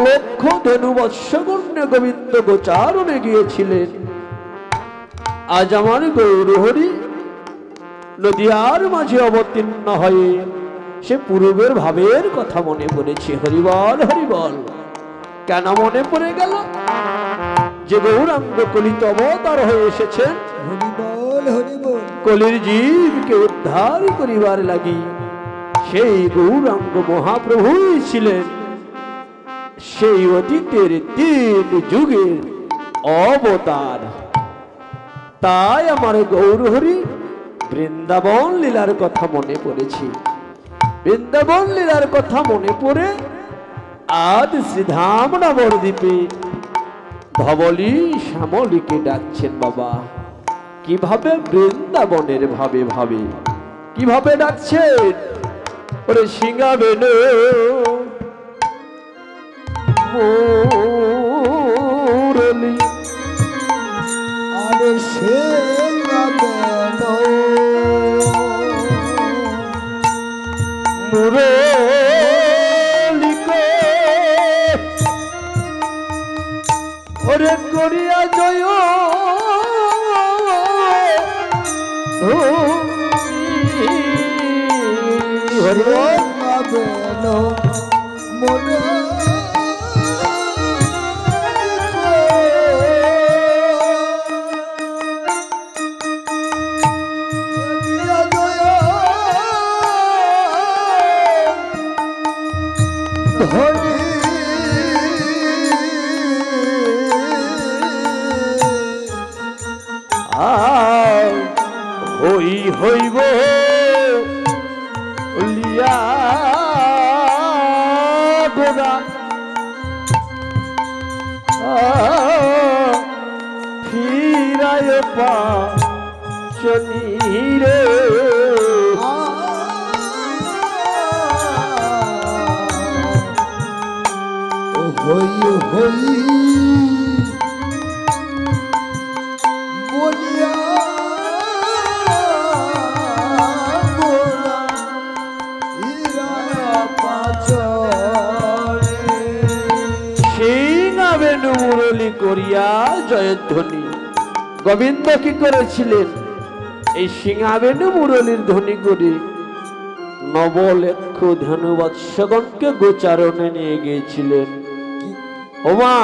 নবলক্ষ ধেনু বৎসগণ্যে গোবিন্দ গোচারণে গিয়েছিলেন। আজ আমার গৌরহরি নদিয়ার মাঝে অবতীর্ণ হয়ে সে পূর্বের ভাবের কথা মনে পড়েছে। হরিবল হরিবল। কেন মনে পড়ে গেল? যে গৌরাঙ্গ কলিত অবতার হয়ে এসেছেন কলির জীবকে উদ্ধার করিবার লাগি। সেই গৌরাঙ্গ মহাপ্রভুই ছিলেন সেই অতীতের 3 যুগের অবতার। তাই আমার গৌরহরি বৃন্দাবন লীলার কথা মনে পড়েছে। বৃন্দাবন লীলার কথা মনে পড়ে আজ শ্রীধাম নবদ্বীপে ধবলী শ্যামলীকে ডাকছেন বাবা। কিভাবে? বৃন্দাবনের ভাবে ভাবে কিভাবে ডাকছেন? ওরে সিংহাবেন মুরলী, আরে সিংহাবেন মুরলী ওরে করিয়া জয় হই হইব লিয়া গোরা ফিরায় পাচনি রে। হই হই বলিয়া সিংহাবেনু মুরলী করিয়া জয়ধ্বনি। গোবিন্দ কি করেছিলেন? এই সিংহাবেনু মুরলীর ধ্বনি করে নবলক্ষ ধেনু বৎসগণকে গোচারণে নিয়ে গিয়েছিলেন। ওমা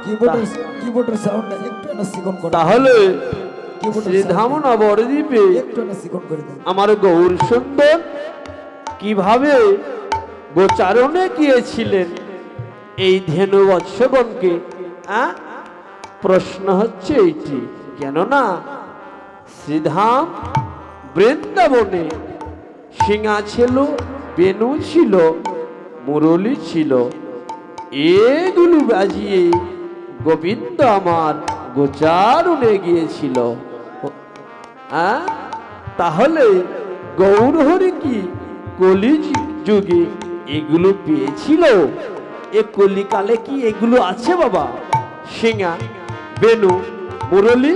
কিবোর্ডের সাউন্ড একটু নাসিকন করে। তাহলে শ্রীধাম নবদ্বীপে একটু নাসিকন করে দেন। আমার গৌর সুন্দর কিভাবে গোচারণে গিয়েছিলেন এই ধেনু বৎসগণকে? প্রশ্ন হচ্ছে এইটি, কেননা শ্রীধাম বৃন্দাবনে সিংহা ছিল, বেনু ছিল, মুরলী ছিল। এগুলো বাজিয়ে গোবিন্দ আমার গোচারণে গিয়েছিল। তাহলে গৌরহরি কি কলি যুগে এগুলো পেয়েছিল? এ কলিকালে কি এগুলো আছে বাবা? সিংহা, বেনু, মুরলী?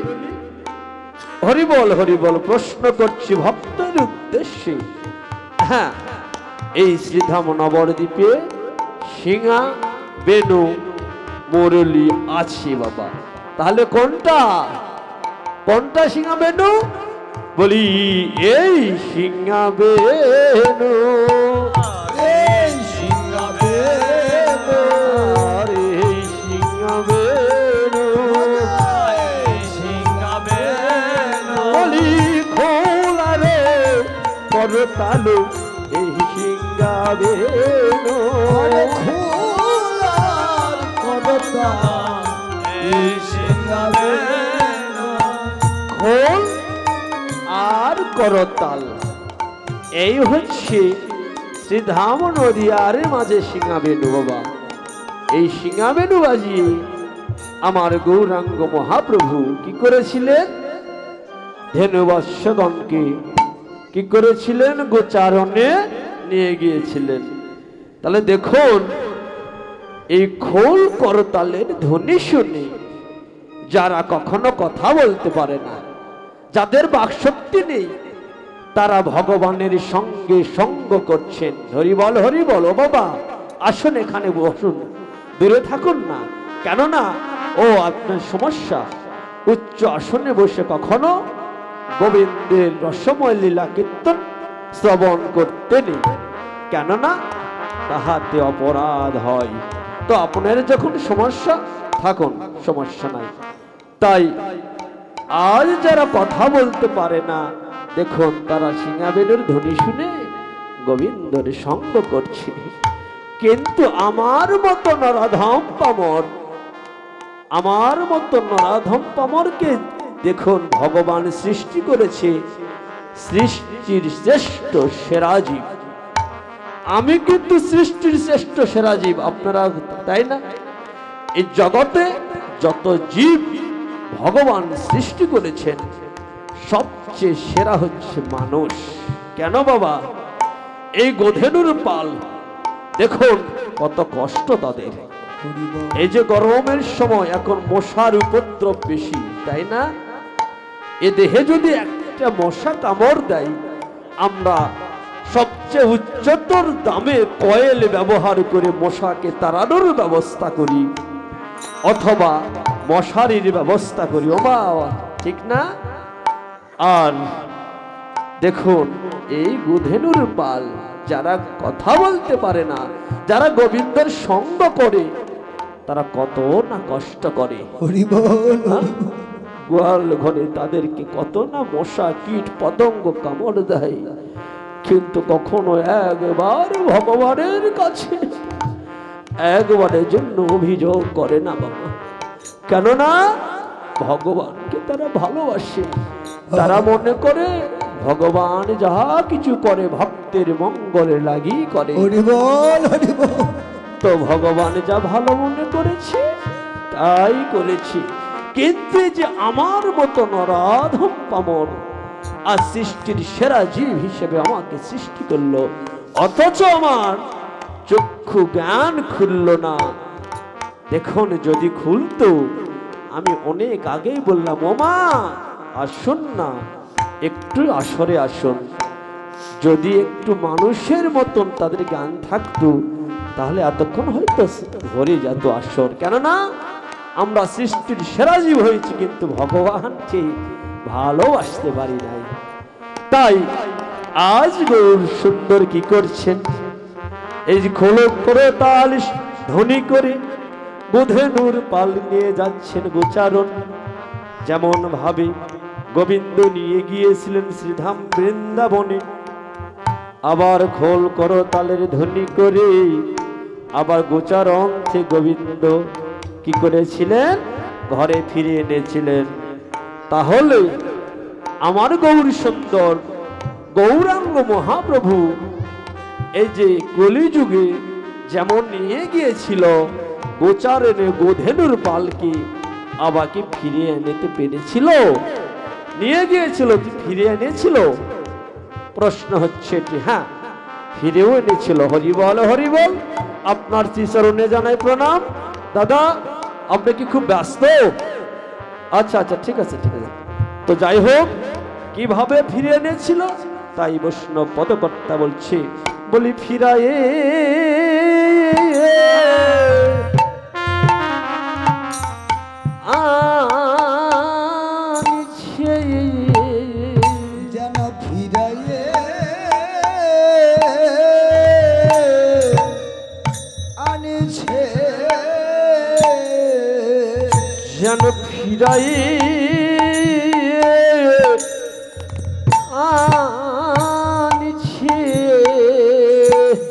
হরিবল হরিবল। প্রশ্ন করছি ভক্তের উদ্দেশ্যে। হ্যাঁ, এই শ্রীধাম নবদ্বীপে সিংহা, বেনু, মুরলী আছে বাবা। তাহলে কোনটা কোনটা সিংহা বেনু? বলি এই সিংহা বেনু, এই সিংহাবেন এই সিংহা বেনু, এই সিংহাবেন বলি খোলা রে করতালু এই সিংহা বেনু। খোলার করতা এই সিংহাবেন খোল আর করতাল, এই হচ্ছে শ্রীধাম নদিয়ার মাঝে সিংহাবেনু বাবা। এই সিংহাবেনু বাজিয়ে আমার গৌরাঙ্গ মহাপ্রভু কি করেছিলেন? ধেনু বৎসগণকে কি করেছিলেন? গোচারণে নিয়ে গিয়েছিলেন। তাহলে দেখুন, এই খোল করতালের ধ্বনি শুনে যারা কখনো কথা বলতে পারে না, যাদের বাকশক্তি নেই, তারা ভগবানের সঙ্গে সঙ্গ করছেন। হরিবল হরিবল। ও বাবা আসুন, এখানে বসুন। দূরে থাকুন না। কেননা ও আপনার সমস্যা উচ্চ আসনে বসে কখনো গোবিন্দের রসময় লীলা কীর্তন শ্রবণ করতে নেই, কেননা তাহাতে অপরাধ হয়। তো আপনার যখন সমস্যা থাকুন, সমস্যা নাই। তাই আজ যারা কথা বলতে পারে না, দেখুন তারা সিঙ্গাবেনের ধ্বনি শুনে গোবিন্দর সঙ্গ করছে। কিন্তু আমার মতো নরাধম পামর, আমার মতো নরাধম পামরকে দেখুন ভগবান সৃষ্টি করেছে সৃষ্টির শ্রেষ্ঠ সেরা জীব। আমি কিন্তু সৃষ্টির শ্রেষ্ঠ সেরা জীব, আপনারা তাই না? এই জগতে যত জীব ভগবান সৃষ্টি করেছেন সবচেয়ে সেরা হচ্ছে মানুষ। কেন বাবা? এই গোধেনুর পাল দেখুন কত কষ্ট তাদের। এই যে গরমের সময় এখন মশার উপদ্রব বেশি, তাই না? এ দেহে যদি একটা মশা কামড় দেয়, আমরা সবচেয়ে উচ্চতর দামে কয়েল ব্যবহার করে মশাকে তাড়ানোর ব্যবস্থা করি, অথবা মশারির ব্যবস্থা করি। ও বাবা, ঠিক না? আর দেখুন এই গোধেনুর পাল যারা কথা বলতে পারে না, যারা গোবিন্দের সঙ্গ করে, তারা কত না কষ্ট করে। গোয়াল ঘরে তাদেরকে কত না মশা কীট পতঙ্গ কামড় দেয়, কিন্তু কখনো একবার ভগবানের কাছে একবারের জন্য অভিযোগ করে না বাবা। কেননা ভগবানকে তারা ভালোবাসে, তারা মনে করে ভগবান যাহা কিছু করে ভক্তের মঙ্গলে লাগি করে। তো ভগবান যা ভালো মনে করেছে তাই করেছি। কিন্তু যে আমার মতো নরাধম পামর আর সৃষ্টির সেরা জীব হিসেবে আমাকে সৃষ্টি করলো, অথচ আমার চক্ষু জ্ঞান খুলল না। দেখুন যদি খুলতো, আমি অনেক আগেই বললাম, ওমা আসুন না, একটু আসরে আসুন। যদি একটু মানুষের মতন তাদের জ্ঞান থাকতো, তাহলে এতক্ষণ হয়তো ভরে যেত আসর। কেননা আমরা সৃষ্টির সেরা জীব হয়েছি, কিন্তু ভগবানকে ভালোবাসতে পারি নাই। তাই আজ গৌর সুন্দর কি করছেন? এই যে খোলক করে তাল ধ্বনি করে গোধেনুর পাল নিয়ে যাচ্ছেন গোচারণ। যেমন ভাবে গোবিন্দ নিয়ে গিয়েছিলেন শ্রীধাম বৃন্দাবনে, আবার খোল করো তালের ধ্বনি করে আবার গোচারণ থেকে গোবিন্দ কি করেছিলেন? ঘরে ফিরে এনেছিলেন। তাহলে আমার গৌর সুন্দর গৌরাঙ্গ মহাপ্রভু এই যে কলিযুগে যেমন নিয়ে গিয়েছিল গোচারণে গোধেনুর পালকে, আবার কি ফিরিয়ে এনেতে পেরেছিল? নিয়ে গিয়েছিল, ফিরিয়ে এনেছিল? প্রশ্ন হচ্ছে কি হ্যাঁ, ফিরেও এনেছিল। হরিবল হরিবল। আপনার শ্রীচরণে জানাই প্রণাম। দাদা আপনি কি খুব ব্যস্ত? আচ্ছা আচ্ছা, ঠিক আছে ঠিক আছে। তো যাই হোক, কিভাবে ফিরে এনেছিল তাই বৈষ্ণব পদকর্তা বলছে, বলি ফিরায়ে আনছে, যেন ফিরায়ে আনছে, যেন ফিরায়ে আনছে,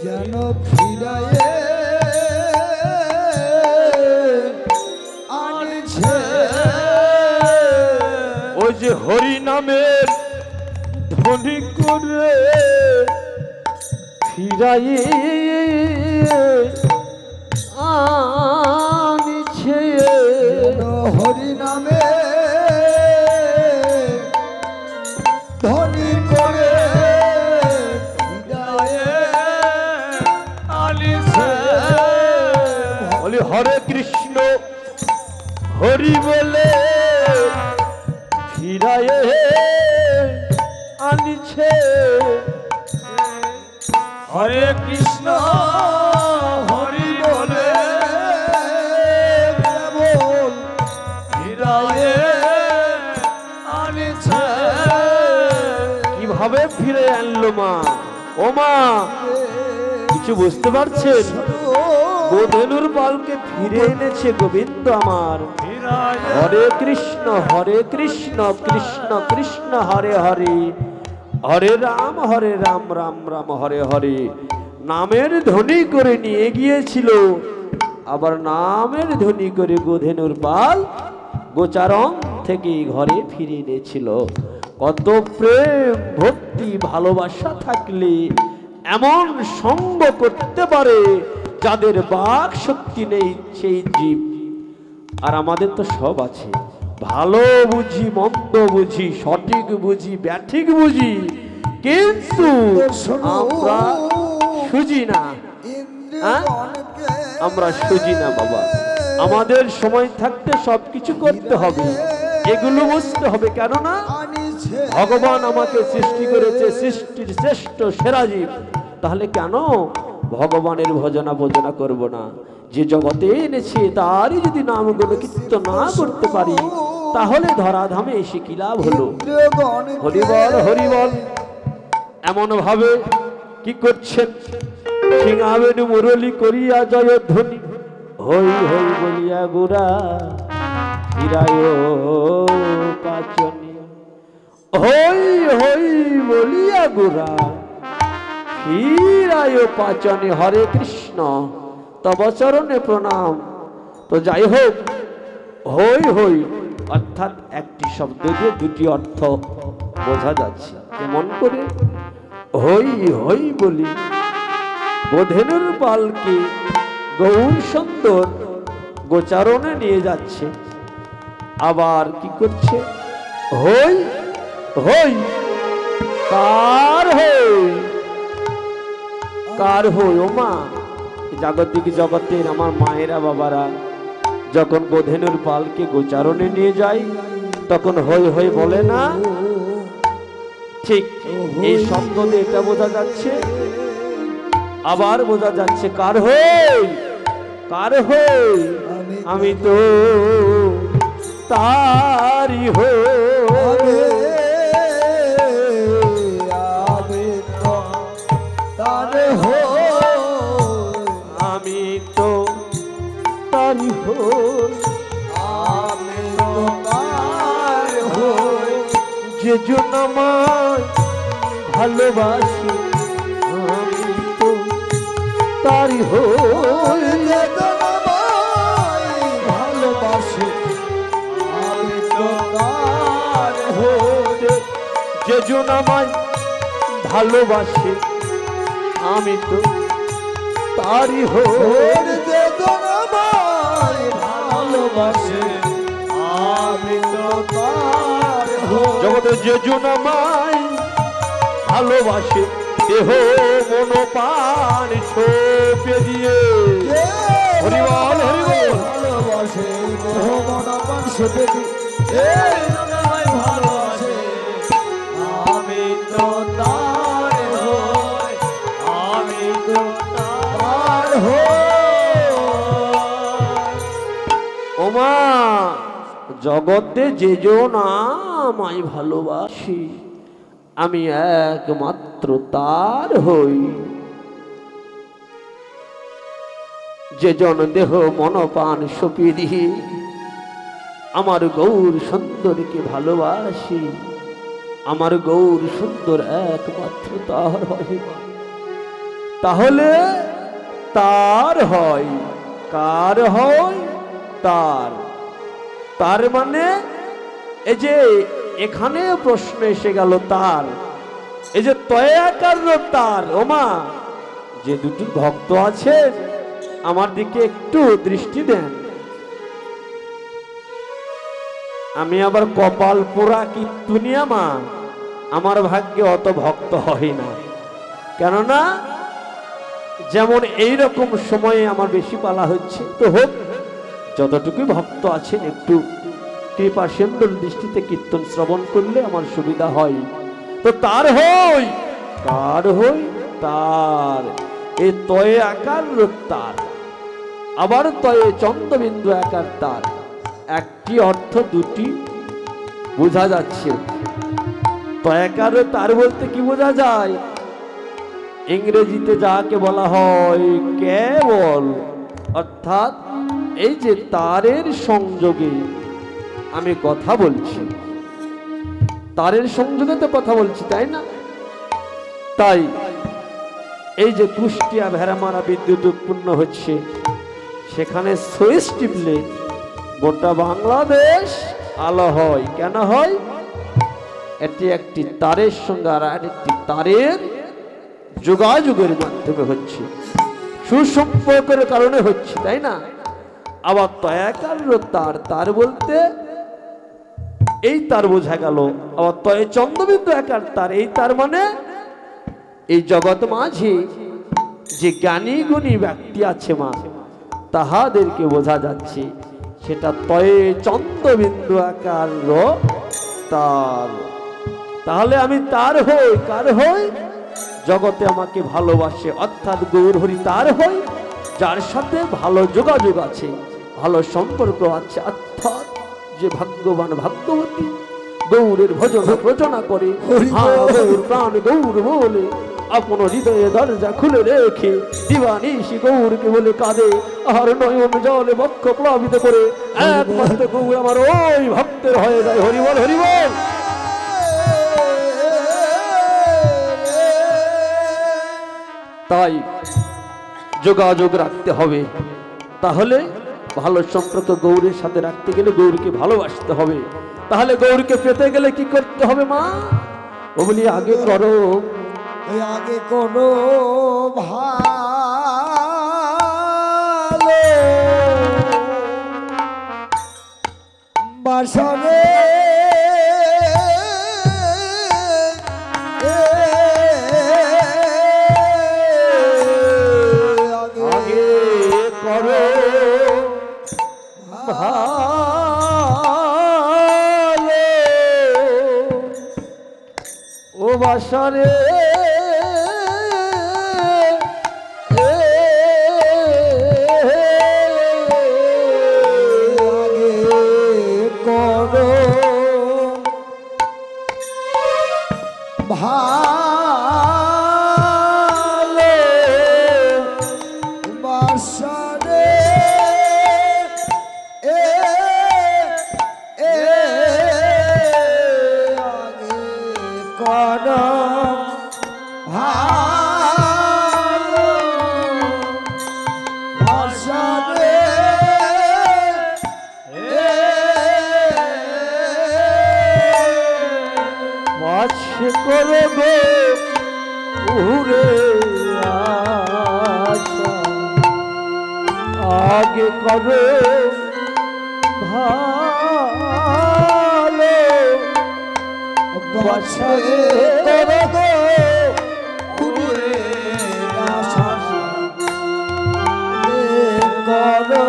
যেন ফিরায়ে আনছে। ওই যে হরি নামের ধ্বনি করে ফিরায়ে আনছে, হরি নামে ধ্বনি করে হৃদয়ে আনিছে। বলি হরে কৃষ্ণ হরি বলে ফিরায়ে আনিছে, হরে কৃষ্ণ হরি বলে ভাবে ফিরে আনলো মা। ও মা, কিছু বুঝতে পারছেন? গোধেনুর পালকে ফিরে এনেছে গোবিন্দ আমার। হরে কৃষ্ণ কৃষ্ণ কৃষ্ণ হরে হরে, হরে রাম রাম রাম হরে হরে। নামের ধ্বনি করে নিয়ে গিয়েছিল, আবার নামের ধ্বনি করে গোধেনুর পাল গোচারণ থেকে ঘরে ফিরে এনেছিল। কত প্রেম ভক্তি ভালোবাসা থাকলে এমন সঙ্গ করতে পারে যাদের বাক শক্তি নেই সেই জীব। আর আমাদের তো সব আছে, ভালো বুঝি মন্দ বুঝি, সঠিক বুঝি ব্যাঠিক বুঝি, কিন্তু আমরা সুজি না। আমরা সুজি না বাবা। আমাদের সময় থাকতে সবকিছু করতে হবে, এগুলো বুঝতে হবে। কেননা ভগবান আমাকে সৃষ্টি করেছে সৃষ্টির শ্রেষ্ঠ সেরা জীব, তাহলে কেন ভগবানের ভজনা ভজনা করব না? যে জগতে এনেছে তারই যদি নামগুলো কীর্তন না করতে পারি, তাহলে ধরাধামে এসে কি লাভ হলো? হরিবল হরিবল। এমন ভাবে কি করছেন? সিংহাবেন মুরলী করিয়া জয়ধ্বনি, হই হই বলিয়া গোরা ফিরায় পাচনি। হই হই বলিয়া গোরা ফিরায় পাচনি। হরে কৃষ্ণ, তব চরণে প্রণাম। তো যাই হোক, হই হই অর্থাৎ একটি শব্দ দিয়ে দুটি অর্থ বোঝা যাচ্ছে। কেমন করে? হই হই বলি গোধেনুর পালকে গৌর সুন্দর গোচারণে নিয়ে যাচ্ছে, আবার কি করছে? হই হই। কার হই? কার হই? ও মা, জাগতিক জগতের আমার মায়েরা বাবারা যখন গোধেনুর পালকে গোচারণে নিয়ে যায়, তখন হই হই বলে না? ঠিক এই শব্দ দিয়ে এটা বোঝা যাচ্ছে। আবার বোঝা যাচ্ছে কার হই? কার হই? আমি তো তারি হই। আমি তো তারি হই। যে জন আমায় ভালোবাসি, আমি তো তারি হই। ভালোবাসি আমি তো তার হই। যে জন আমায় ভালোবাসে, আমি তো তারি হই। যে জন আমায় ভালোবাসে, আমি তো তার হই। জগতে যে জন আমায় ভালোবাসে, দেহ মন প্রাণ ছোপে দিয়ে। হরিবল হরিবল। ভালোবাসে দেহ মন প্রাণ ছোপে দিয়ে, ভালোবাসে আমি তো তার হই। আমি তো তার হই। ওমা, জগতে যে জন আমায় ভালোবাসি, আমি একমাত্র তার হই। যে জন দেহ মন প্রাণ সঁপে দিয়ে আমার গৌর সুন্দরকে ভালোবাসি, আমার গৌর সুন্দর একমাত্র তার হয়। তাহলে তার হয়। কার হয়? তার। তার মানে এই যে এখানে প্রশ্ন এসে গেল তার, এই যে তয়াকার তার। ওমা, যে দুটি ভক্ত আছে আমার দিকে একটু দৃষ্টি দেন। আমি আবার কপাল পোড়া কীর্তনিয়া মা, আমার ভাগ্যে অত ভক্ত হয় না। কেননা যেমন এইরকম সময়ে আমার বেশি পালা হচ্ছে, তো হোক, যতটুকু ভক্ত আছেন একটু কৃপা সুন্দর দৃষ্টিতে কীর্তন শ্রবণ করলে আমার সুবিধা হয়। তো তার হই। কার হই? তার। এই তয়ে আকার তার, আবার তয়ে চন্দ্রবিন্দু আকার তার। একটি অর্থ দুটি বোঝা যাচ্ছে। তয়াকার ও তার বলতে কি বোঝা যায়? ইংরেজিতে যাকে বলা হয় কেবল, অর্থাৎ এই যে তারের সংযোগে আমি কথা বলছি, তারের সংযোগে তো কথা বলছি, তাই না? তাই এই যে কুষ্টিয়া ভেড়ামারা বিদ্যুৎ উৎপন্ন হচ্ছে, সেখানে সুইচ টিপলে গোটা বাংলাদেশ আলো হয়। কেন হয়? এটি একটি তারের সঙ্গে আর একটি তারের যোগাযোগের মাধ্যমে হচ্ছে, সুসম্পর্কের কারণে হচ্ছে, তাই না? আবার তয়াকার তার, তার বলতে এই তার বোঝা গেল। আবার তয় চন্দ্রবিন্দু একার তার, এই তার মানে এই জগৎ মাঝে যে জ্ঞানী গুণী ব্যক্তি আছে মা, তাহাদেরকে বোঝা যাচ্ছে। সেটা তয়ে চন্দ্রবিন্দু আকার তার। তাহলে আমি তার হই, কার হই? জগতে আমাকে ভালোবাসে, অর্থাৎ গৌর হরি তার হই, যার সাথে ভালো যোগাযোগ আছে, ভালো সম্পর্ক আছে, অর্থাৎ যে ভাগ্যবান ভাগ্যবতী গৌরের ভজন রচনা করে, গৌর প্রাণ গৌর বলে আপন হৃদয়ে দরজা খুলে রেখে দিবানিশি গৌরকে বলে কাঁদে, আর নয়ন জলে বক্ষ প্লাবিত করে একমাত্র গৌর আমার ওই ভক্তের হয়ে যায়। হরিবল হরিবল। তাই যোগাযোগ রাখতে হবে। তাহলে ভালো সম্পর্ক গৌরের সাথে রাখতে গেলে গৌরকে ভালোবাসতে হবে। তাহলে গৌরকে পেতে গেলে কি করতে হবে মা? ও বলি আগে করো, আগে করো ভালো বাসরে আগে করো ভালো ও বাসরে করে গো উরে আশা, আগে করে ভালো বাসা করে গো উরে আশা, করো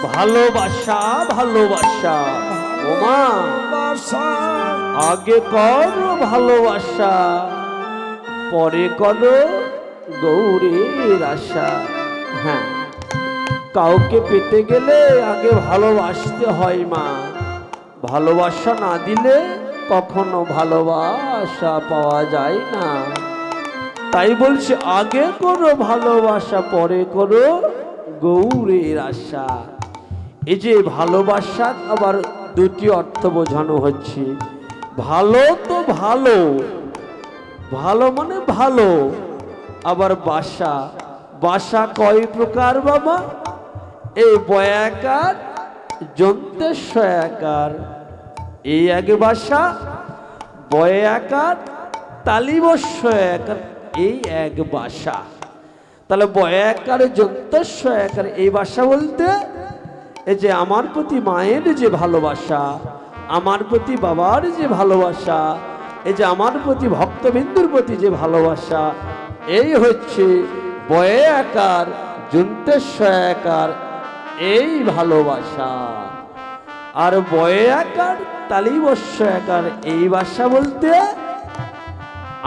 ভালোবাসা। ভালোবাসা ওমা আগে করো ভালোবাসা, পরে করো গৌরের আশা। হ্যাঁ, কাউকে পেতে গেলে আগে ভালোবাসতে হয় মা। ভালোবাসা না দিলে কখনো ভালোবাসা পাওয়া যায় না। তাই বলছে আগে করো ভালোবাসা, পরে করো গৌরের আশা। এই যে ভালোবাসা আবার দুটি অর্থ বোঝানো হচ্ছে। ভালো তো ভালো, ভালো মানে ভালো, আবার বাসা। বাসা কয় প্রকার বাবা? এই বয়াকার যন্ত্রেশ্বয়াকার, এই আগে বাসা, বয়াকার তালিবস্বয়াকার, এই এক বাসা। তাহলে বয়াকার যন্ত্রেশ্বয়াকার এই বাসা বলতে এই যে আমার প্রতি মায়ের যে ভালোবাসা, আমার প্রতি বাবার যে ভালোবাসা, এই যে আমার প্রতি ভক্তবিন্দুর প্রতি যে ভালোবাসা, এই হচ্ছে বয়াকার যন্ত্রেশ্বয়াকার এই ভালোবাসা। আর বয়াকার তালিবস্বয়াকার এই ভাষা বলতে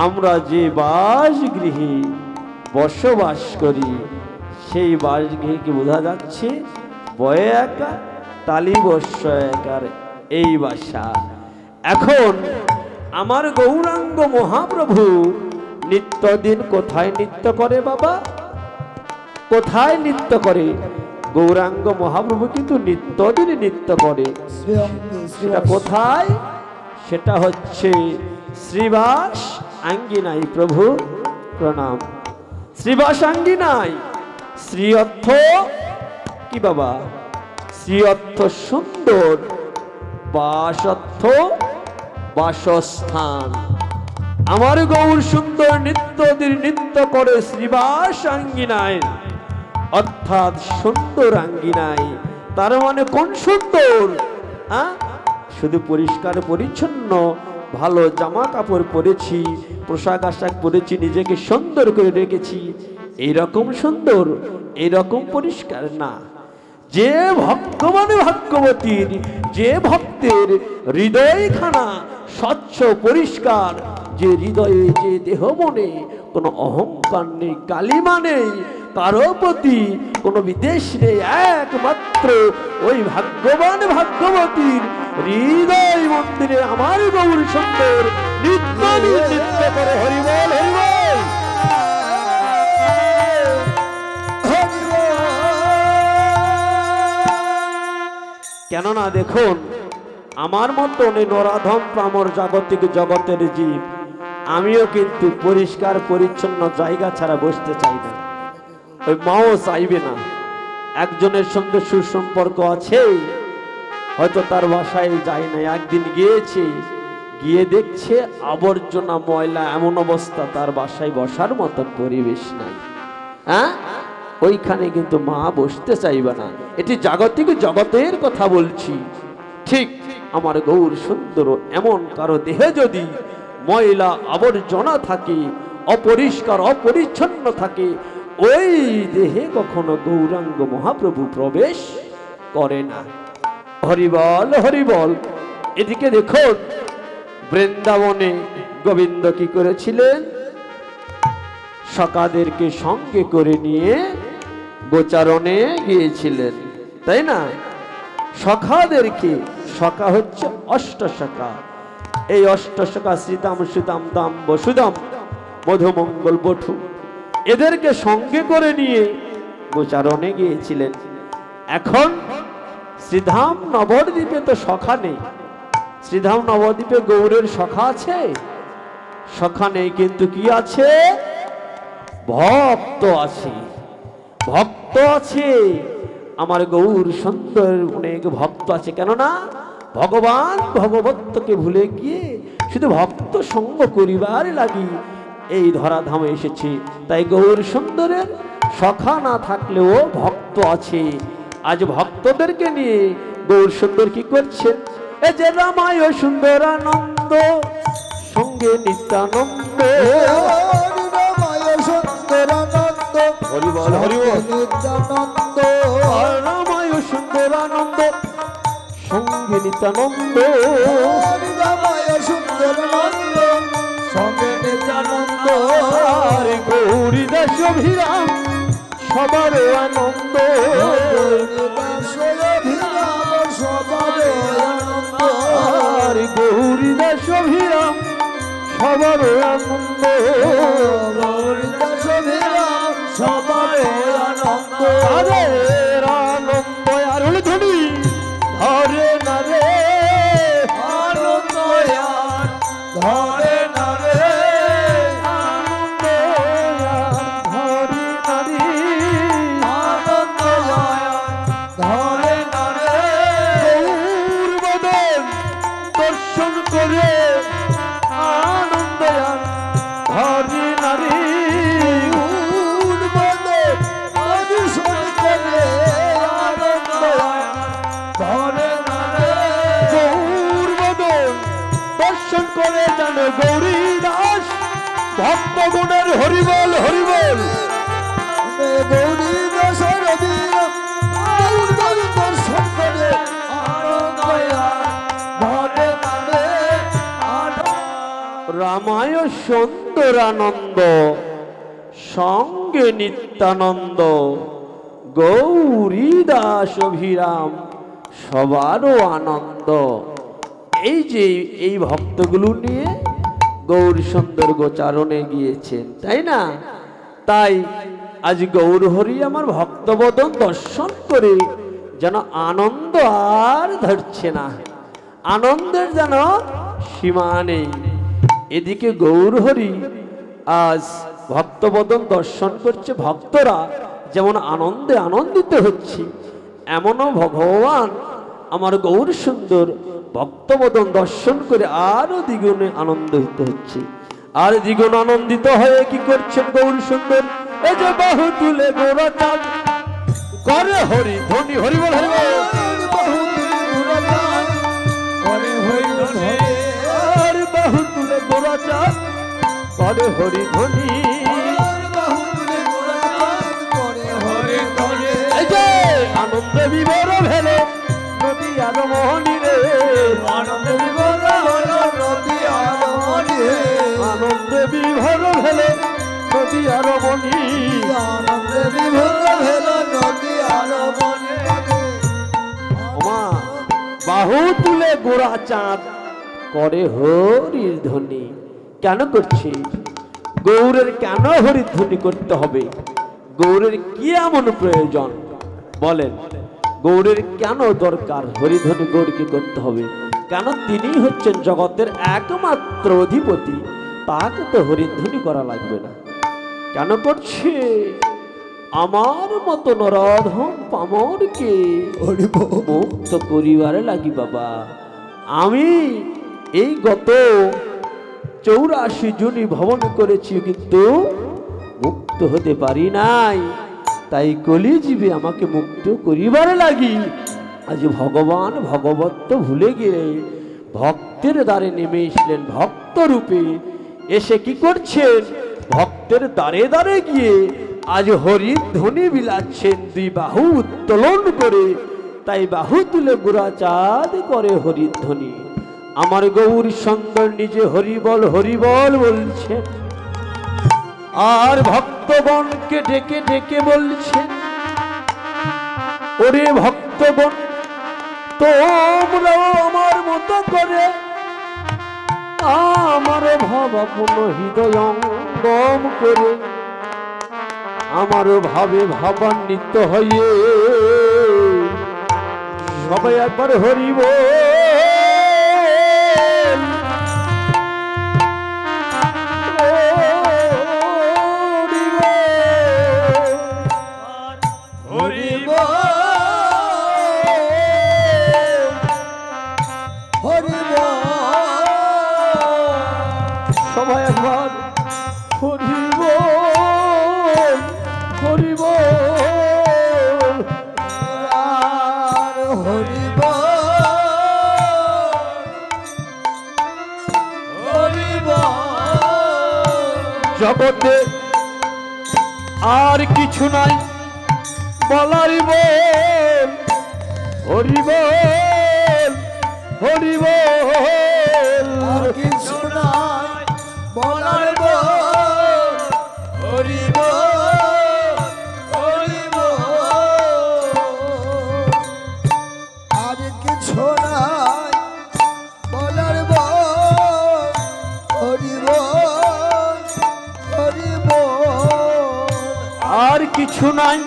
আমরা যে বাসগৃহে বসবাস করি, সেই বাসগৃহে বোঝা যাচ্ছে বয়ে একা তালি বস্য একার এই বাসা। এখন আমার গৌরাঙ্গ মহাপ্রভু নিত্যদিন কোথায় নৃত্য করে বাবা? কোথায় নৃত্য করে? গৌরাঙ্গ মহাপ্রভু কিন্তু নিত্যদিন নৃত্য করে। সেটা কোথায়? সেটা হচ্ছে শ্রীবাস আঙ্গিনায়। প্রভু প্রণাম। শ্রীবাস আঙ্গিনায়। শ্রী অর্থ কি বাবা? শ্রী অর্থ সুন্দর, বাস অর্থ বাসস্থান। আমার গৌর সুন্দর নিত্যদিন নৃত্য করে শ্রীবাস আঙ্গিনায়, অর্থাৎ সুন্দর আঙ্গিনায়। তার মানে কোন সুন্দর? শুধু পরিষ্কার পরিচ্ছন্ন ভালো জামা কাপড় পরেছি, পোশাক আশাক পরেছি, নিজেকে সুন্দর করে রেখেছি, এইরকম সুন্দর, এইরকম পরিষ্কার না। যে ভগবান ভাগ্যবতীর, যে ভক্তের হৃদয়খানা স্বচ্ছ পরিষ্কার, যে হৃদয়ে যে দেহ মনে কোনো অহংকার নেই, কালিমা নেই, কারো প্রতি কোনো বিদেশ নেই, একমাত্র ওই ভাগ্যবান ভাগ্যবতীর হৃদয় মন্দিরে আমার গৌর সুন্দর নিত্য নৃত্য করে। হরিবল হরিবল। কেননা দেখুন, আমার মতন এই নরাধম প্রামর জাগতিক জগতের জীব, আমিও কিন্তু পরিষ্কার পরিচ্ছন্ন জায়গা ছাড়া বসতে চাই না। ওই মাও চাইবে না। একজনের সঙ্গে সুসম্পর্ক আছে, হয়তো তার বাসায় যায় না, একদিন গিয়েছে, গিয়ে দেখছে আবর্জনা ময়লা, এমন অবস্থা তার বাসায় বসার মতন পরিবেশ নাই। ওইখানে কিন্তু মা বসতে চাইবে না। এটি জাগতিক জগতের কথা বলছি। ঠিক আমার গৌর সুন্দর এমন কারো দেহে যদি ময়লা আবর্জনা থাকে, অপরিষ্কার অপরিচ্ছন্ন থাকে, ওই দেহে কখনো গৌরাঙ্গ মহাপ্রভু প্রবেশ করে না। হরিবল হরিবল। এদিকে দেখুন, বৃন্দাবনে গোবিন্দ কি করেছিলেন? সখাদেরকে সঙ্গে করে নিয়ে গোচারণে গিয়েছিলেন, তাই না? সখাদেরকে, সখা হচ্ছে অষ্টসখা। এই অষ্টসখা শ্রীদাম সুদাম দাম বসুদাম মধুমঙ্গল বঠু, এদেরকে সঙ্গে করে নিয়ে গোচারণে গিয়েছিলেন। এখন শ্রীধাম নবদ্বীপে তো সখা নেই। শ্রীধাম নবদ্বীপে গৌরের সখা আছে? সখা নেই, কিন্তু কি আছে? ভক্ত আছে। ভক্ত আছে। আমার গৌর সুন্দর অনেক ভক্ত আছে। কেননা ভগবান ভগবতকে ভুলে গিয়ে শুধু ভক্ত সঙ্গ করিবার লাগি এই ধরাধামে এসেছে। তাই গৌর সুন্দরের সখা না থাকলেও ভক্ত আছে। আজ ভক্তদেরকে নিয়ে গৌর সুন্দর কি করছেন? এ যে রামায় সুন্দরানন্দ সঙ্গে নিত্যানন্দ, হরিবল হরিবল। রামায় সুন্দরানন্দ সঙ্গে নিত্যানন্দ, সঙ্গে নিত্যানন্দ। গৌরী দাস অভিরাম সবার আনন্দ, গৌরী দাস অভিরাম সবার আনন্দ, সবার আনন্দ। তাদের আনন্দ আর ধ্বনি ধরে না রে, আনন্দ ধরে না রে, আনন্দ ধরে না রে, আনন্দ ধরে না রে। গৌর বদন দর্শন করে আনন্দ ধরে না রে, দর্শন করে জানো গৌরী দাস ভক্তগুণের। হরিবল হরিবল। গৌরী দাসের দর্শন করে রামায় সুন্দরানন্দ সঙ্গে নিত্যানন্দ গৌরী দাস অভিরাম সবারও আনন্দ। এই যে এই ভক্তগুলো নিয়ে গৌর সুন্দর গোচারণে গিয়েছেন, তাই না? তাই আজ গৌর হরি আমার ভক্তবদন দর্শন করে যেন আনন্দ আর ধরছে না, আনন্দের যেন সীমা নেই। এদিকে গৌর হরি আজ ভক্তবদন দর্শন করছে, ভক্তরা যেমন আনন্দে আনন্দিত হচ্ছে, এমনও ভগবান আমার গৌর সুন্দর ভক্তবদন দর্শন করে আরো দ্বিগুণে আনন্দিত হচ্ছে। আর দ্বিগুণ আনন্দিত হয়ে কি করছেন গৌর সুন্দর? এই যে বাহু তুলে গোরা চাঁদ করে হরি ধ্বনি, হরি বল হরি বল। বাহু তুলে গোরা চাঁদ করে হরি ধ্বনি, আর বাহু তুলে গোরা চাঁদ করে হরি ধ্বনি। বাহু তুলে গোরা চাঁদ করে হরি ধ্বনি। এই যে আনন্দে বিভোর ভেলে নদী আর মোহনী রে, আনন্দে বিভোর হলো নদী আর মনি, আনন্দে বিভোর ভেলে নদী আর মনি। আনন্দে বিভোর হলো নদী আর মনি। ওমা বাহু তুলে গোরা চাঁদ করে হরির ধ্বনি। কেন করছি? গৌরের কেন হরির ধ্বনি করতে হবে? গৌরের কি এমন প্রয়োজন বলেন? গৌরের কেন দরকার হরিধ্বনি গৌরকে করতে হবে? কেন? তিনি হচ্ছেন জগতের একমাত্র অধিপতি, তাকে তো হরিধ্বনি করা লাগবে না। কেন করছে? আমার মতো নরাধম পামরকে মুক্ত করিবারে লাগি বাবা। আমি এই গত 84 জনি ভবন করেছি, কিন্তু মুক্ত হতে পারি নাই। তাই কলিজীবে আমাকে মুক্ত করিবারে লাগি। আজ ভগবান ভগবত্ব ভুলে গিয়ে ভক্তের দ্বারে নেমে এসলেন ভক্ত রূপে। এসে কি করছেন? ভক্তের দ্বারে দ্বারে গিয়ে আজ হরির ধ্বনি বিলাচ্ছেন দুই বাহু উত্তোলন করে। তাই বাহু তুলে গোরা চাঁদ করে হরির ধ্বনি। আমার গৌর সুন্দর নিজে হরিবল হরিবল বলছেন, আর ভক্তগণকে ডেকে ডেকে বলছেন, ওরে ভক্তগণ তোমরাও আমার মতো করে আমার ভাবাপূর্ণ হৃদয়ঙ্গম করে আমার ভাবে ভাবান্বিত হয়ে সবাই একবার হরিব সবাই একবার হরিব হরিব হরিব হরিব। জগতে আর কিছু নাই বলার বল, হরিব হরিব। আর কিছু নাই বলার বল, হরিব হরিব। আর কিছু নাই বলার বল, হরিব হরিব। আর কিছু নাই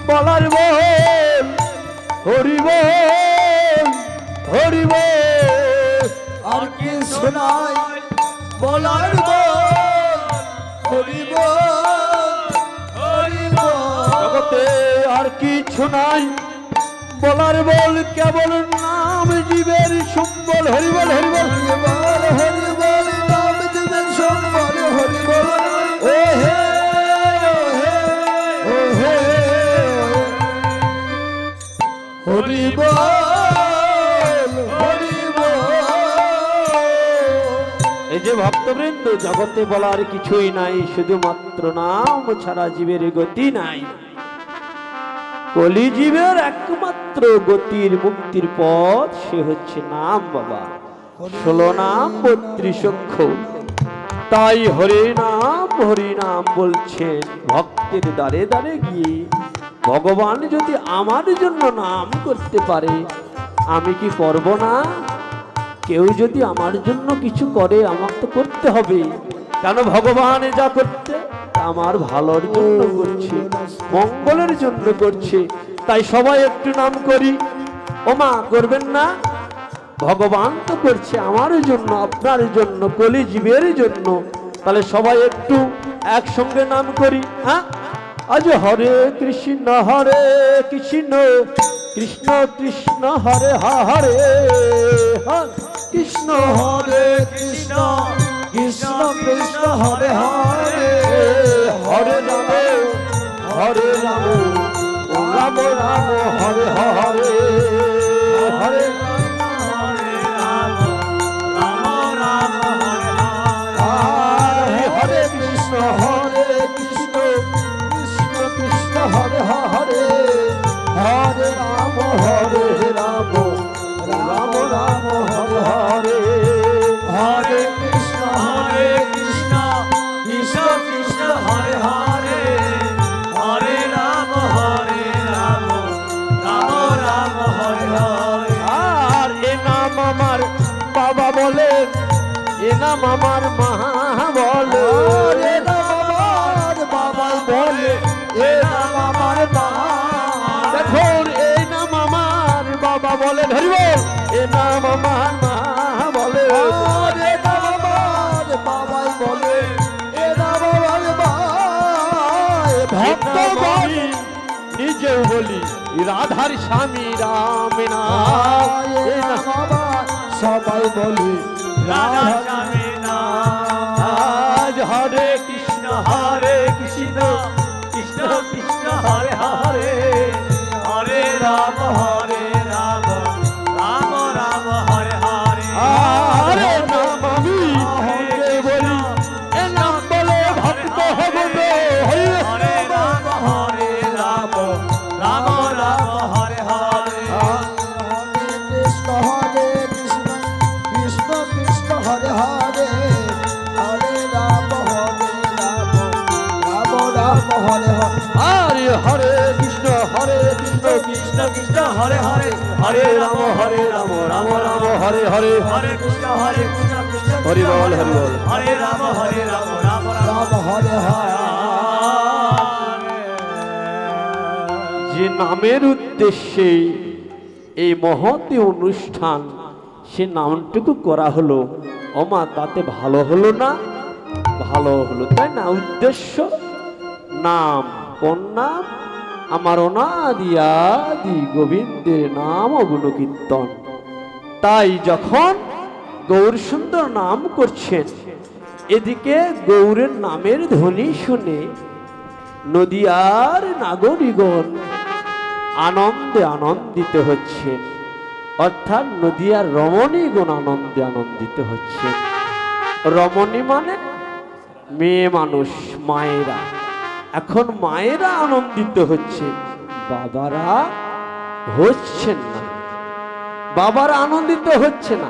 বলার বল, হরিব হরিব। আর কিছু নাই বলার বল, হরিব হরিব। জগতে আর কিছু নাই বলার বল, কেবল নাম জীবের সম্বল, হরিবল হরিবল হরিবল হরিবল নাম দিবেন সম্বল, হরিবল ও হে ও হে হরিবল হরিবল। এই যে ভক্তবৃন্দ, জগতে বলার কিছুই নাই, শুধুমাত্র নাম ছাড়া জীবের গতি নাই। কলি জীবের একমাত্র গতির মুক্তির পথ, সে হচ্ছে নাম বাবা। 16 নাম 32 অক্ষর। তাই হরে নাম হরি নাম বলছেন ভক্তের দ্বারে দ্বারে গিয়ে, ভগবান যদি আমার জন্য নাম করতে পারে আমি কি করব না? কেউ যদি আমার জন্য কিছু করে আমাকে তো করতে হবে, কেন ভগবান যা করতে আমার ভালোর জন্য করছে, মঙ্গলের জন্য করছে। তাই সবাই একটু নাম করি। ওমা করবেন না? ভগবান তো করছে আমার জন্য, আপনার জন্য, কলিজীবের জন্য। তাহলে সবাই একটু একসঙ্গে নাম করি। হ্যাঁ, আজ হরে কৃষ্ণ কৃষ্ণ কৃষ্ণ হরে হরে, কৃষ্ণ হরে কৃষ্ণ কৃষ্ণ কৃষ্ণ হরে হরে, হরে রাম হরে রাম রাম রাম হরে হরে, হরে হরে কৃষ্ণ কৃষ্ণ কৃষ্ণ হরে হরে, হরে রাম রাম রাম রাম হরে হরে, হরে কৃষ্ণ কৃষ্ণ কৃষ্ণ কৃষ্ণ হরে হরে, হরে রাম রাম রাম হরে হরে। আর এ নাম আমার বাবা বলেন, এ নাম আমার মা বলে, এ নাম আমার বাবা বলে, এ নাম আমার মা। দেখুন এই নাম আমার বাবা বলে, ধরি বল, এ নাম আমার মা বলে, এ নাম আমার বাবাই বলে, এ নাম আমার মা। ভক্ত আমি নিজেও বলি রাধার স্বামী রাম নাম, এই নাম আমার সবাই বলি রাধা স্বামী নাম। আজ হরে কৃষ্ণ কৃষ্ণ কৃষ্ণ কৃষ্ণ হরে হরে, হরে রাম রাম রাম হরে হরে। আরে নাম আমি হরে বলি, এ নাম বলে ভক্ত হব গো, হরে হরে রাম রাম রাম হরে হরে। কৃষ্ণ কৃষ্ণ কৃষ্ণ কৃষ্ণ হরে হরে, হরে রাম রাম হরে হরে। আরে হরে কৃষ্ণ কৃষ্ণ কৃষ্ণ হরে হরে, হরে রাম রাম রাম হরে হরে, হরে কৃষ্ণ কৃষ্ণ হরি বল হরি বল। হরে রাম রাম রাম হরে হরে। যে নামের উদ্দেশ্যে এই মহতি অনুষ্ঠান, সে নামটুকু করা হলো, ওমা তাতে ভালো হলো না? ভালো হলো, তাই না? উদ্দেশ্য নাম, কোন নাম? আমার অনাদি আদি গোবিন্দের নাম গুণ কীর্তন। তাই যখন গৌর সুন্দর নাম করছেন, এদিকে গৌরের নামের ধ্বনি শুনে নদিয়ার নাগরিকগণ আনন্দে আনন্দিত হচ্ছেন, অর্থাৎ নদিয়ার রমণীগণ আনন্দে আনন্দিত হচ্ছেন। রমণী মানে মেয়ে মানুষ, মায়েরা। এখন মায়েরা আনন্দিত হচ্ছে, বাবারা হচ্ছেন না, বাবারা আনন্দিত হচ্ছে না।